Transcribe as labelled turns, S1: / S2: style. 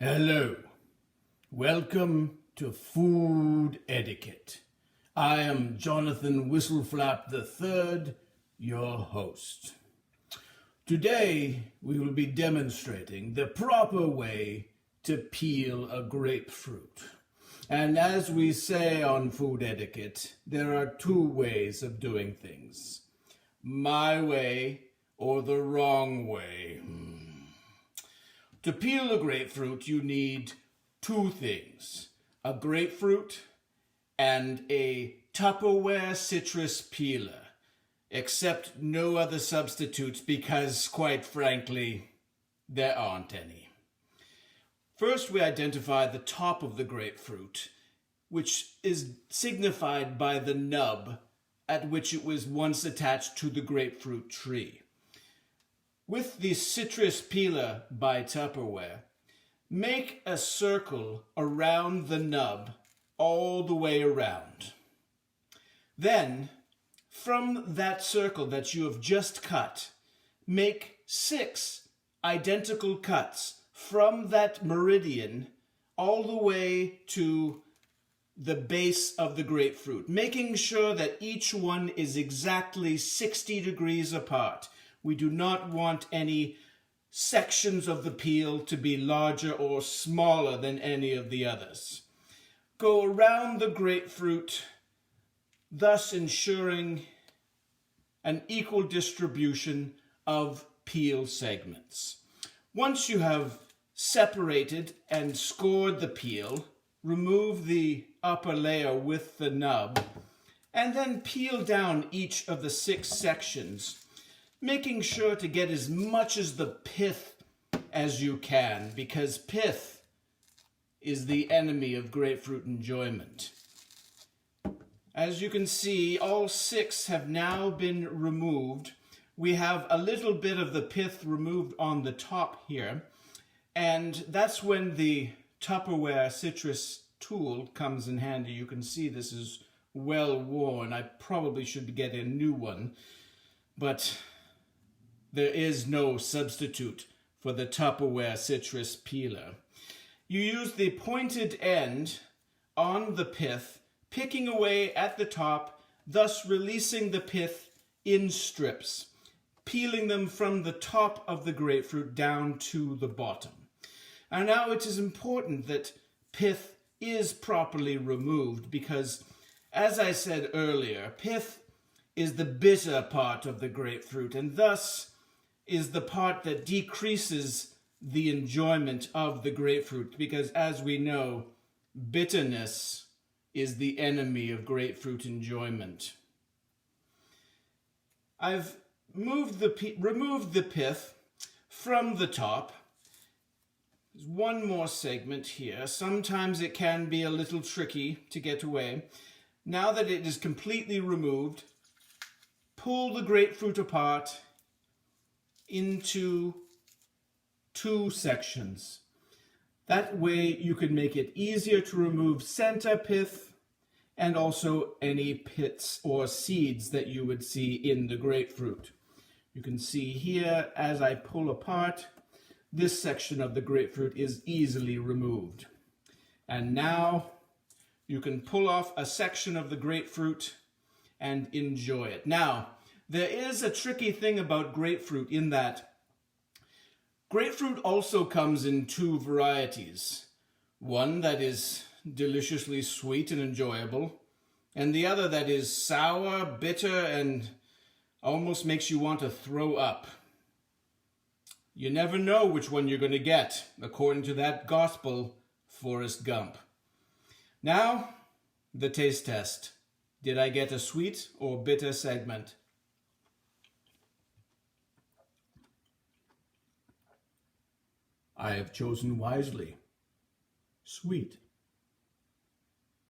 S1: Hello, welcome to Food Etiquette. I am Jonathan Whistleflap III, your host. Today we will be demonstrating the proper way to peel a grapefruit. And as we say on Food Etiquette, there are two ways of doing things. My way or the wrong way. To peel a grapefruit, you need two things: a grapefruit and a Tupperware citrus peeler. Accept no other substitutes because, quite frankly, there aren't any. First, we identify the top of the grapefruit, which is signified by the nub at which it was once attached to the grapefruit tree. With the citrus peeler by Tupperware, make a circle around the nub all the way around. Then, from that circle that you have just cut, make 6 identical cuts from that meridian all the way to the base of the grapefruit, making sure that each one is exactly 60 degrees apart. We do not want any sections of the peel to be larger or smaller than any of the others. Go around the grapefruit, thus ensuring an equal distribution of peel segments. Once you have separated and scored the peel, remove the upper layer with the nub, and then peel down each of the 6 sections, making sure to get as much as the pith as you can, because pith is the enemy of grapefruit enjoyment. As you can see, all 6 have now been removed. We have a little bit of the pith removed on the top here, and that's when the Tupperware citrus tool comes in handy. You can see this is well worn. I probably should get a new one, but there is no substitute for the Tupperware citrus peeler. You use the pointed end on the pith, picking away at the top, thus releasing the pith in strips, peeling them from the top of the grapefruit down to the bottom. And now it is important that pith is properly removed because, as I said earlier, pith is the bitter part of the grapefruit, and thus is the part that decreases the enjoyment of the grapefruit, because as we know, bitterness is the enemy of grapefruit enjoyment. I've removed the pith from the top. There's one more segment here. Sometimes it can be a little tricky to get away. Now that it is completely removed, pull the grapefruit apart into 2 sections. That way you can make it easier to remove center pith and also any pits or seeds that you would see in the grapefruit. You can see here as I pull apart, this section of the grapefruit is easily removed. And now you can pull off a section of the grapefruit and enjoy it. Now, there is a tricky thing about grapefruit in that grapefruit also comes in 2 varieties. One that is deliciously sweet and enjoyable, and the other that is sour, bitter, and almost makes you want to throw up. You never know which one you're going to get, according to that gospel, Forrest Gump. Now, the taste test. Did I get a sweet or bitter segment? I have chosen wisely. Sweet.